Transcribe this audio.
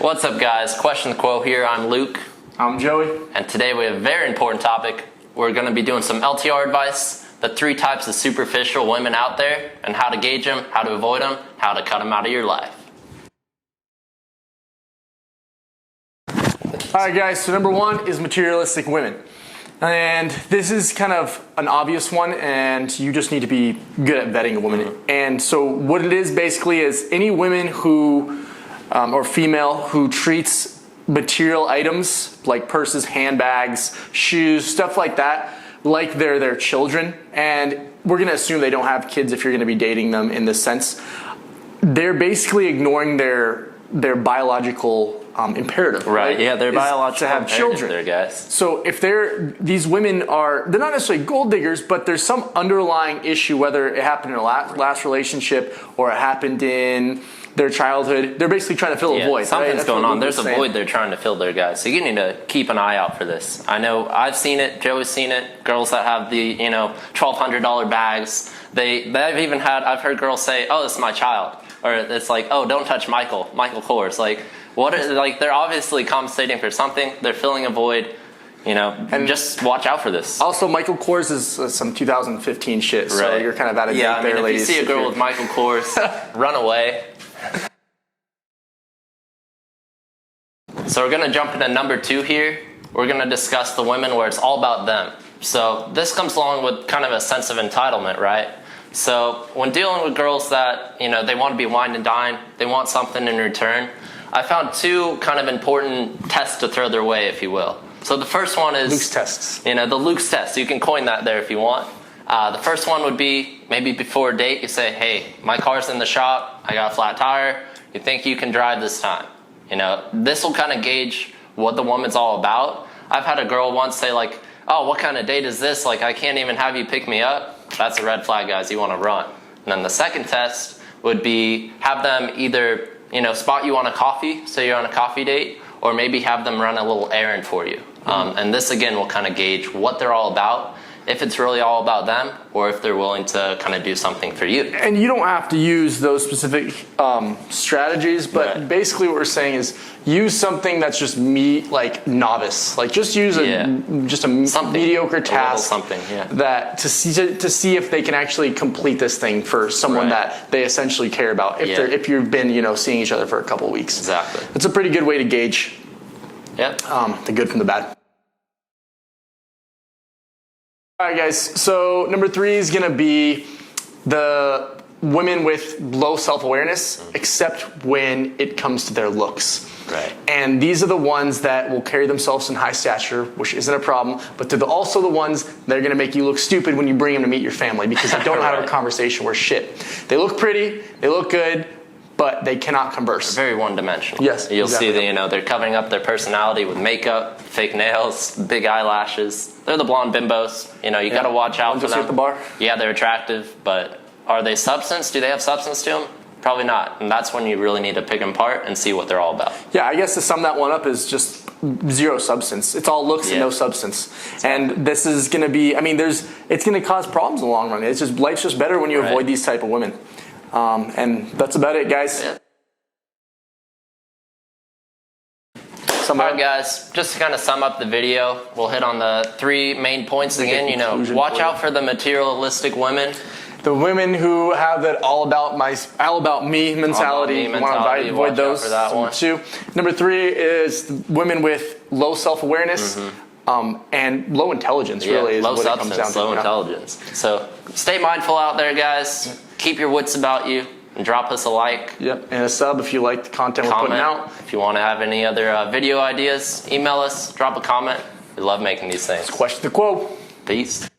What's up, guys? Question the Quote here. I'm Luke. I'm Joey. And today we have a very important topic. We're going to be doing some LTR advice, the 3 types of superficial women out there, and how to gauge them, how to avoid them, how to cut them out of your life. Alright guys, so number 1 is materialistic women. And this is kind of an obvious one, and you just need to be good at vetting a woman. And so what it is basically is any women who, or female, who treats material items like purses, handbags, shoes, stuff like that, like they're their children. And we're going to assume they don't have kids if you're going to be dating them in this sense. They're basically ignoring their biological imperative, right? Yeah, they're biological to have children. There, guys. So if these women they're not necessarily gold diggers, but there's some underlying issue, whether it happened in a last relationship or it happened in their childhood. They're basically trying to fill a void. Something's right? going on. There's a void they're trying to fill there, guys. So you need to keep an eye out for this. I know I've seen it. Joey's seen it. Girls that have the $1,200 bags. I've heard girls say, "Oh, this is my child," or it's like, "Oh, don't touch Michael Kors." Like, they're obviously compensating for something. They're filling a void, and just watch out for this. Also, Michael Kors is some 2015 shit, so you're kind of out of date there, ladies. If you see a girl with Michael Kors, run away. So we're going to jump into number 2 here. We're going to discuss the women where it's all about them. So this comes along with kind of a sense of entitlement, right? So when dealing with girls that, they want to be wined and dined, they want something in return, I found 2 kind of important tests to throw their way, if you will. So the first one is Luke's tests. The Luke's test. You can coin that there if you want. The first one would be maybe before a date, you say, "Hey, my car's in the shop. I got a flat tire. You think you can drive this time?" This will kind of gauge what the woman's all about. I've had a girl once say like, "Oh, what kind of date is this? Like, I can't even have you pick me up." That's a red flag, guys. You want to run. And then the second test would be have them either spot you on a coffee, say you're on a coffee date, or maybe have them run a little errand for you. And this, again, will kind of gauge what they're all about, if it's really all about them, or if they're willing to kind of do something for you. And you don't have to use those specific strategies, but basically what we're saying is use something that's just novice. Like just use a mediocre task that to see if they can actually complete this thing for someone that they essentially care about. If you've been seeing each other for a couple of weeks. Exactly. It's a pretty good way to gauge the good from the bad. Alright guys, so number 3 is going to be the women with low self-awareness, except when it comes to their looks. Right. And these are the ones that will carry themselves in high stature, which isn't a problem, but they're also the ones that are going to make you look stupid when you bring them to meet your family because they don't know how to have a conversation worth shit. They look pretty, they look good, but they cannot converse. They're very one-dimensional. Yes, You'll see that they're covering up their personality with makeup, fake nails, big eyelashes. They're the blonde bimbos. You got to watch out for them. At the bar. Yeah, they're attractive, but are they substance? Do they have substance to them? Probably not. And that's when you really need to pick them apart and see what they're all about. Yeah, I guess to sum that one up is just zero substance. It's all looks and no substance. And this is going to be, it's going to cause problems in the long run. Life's just better when you avoid these type of women. And that's about it, guys. Alright guys, just to kind of sum up the video, we'll hit on the 3 main points again. Watch out for the materialistic women. The women who have that all about me mentality. You want to avoid those. Number 2. Number 3 is women with low self-awareness and low intelligence. Really, is low what substance, it comes down to. Low intelligence. So stay mindful out there, guys. Keep your wits about you. And drop us a like. Yep, and a sub if you like the content we're putting out. If you want to have any other video ideas, email us, drop a comment. We love making these things. Question the Quote. Peace.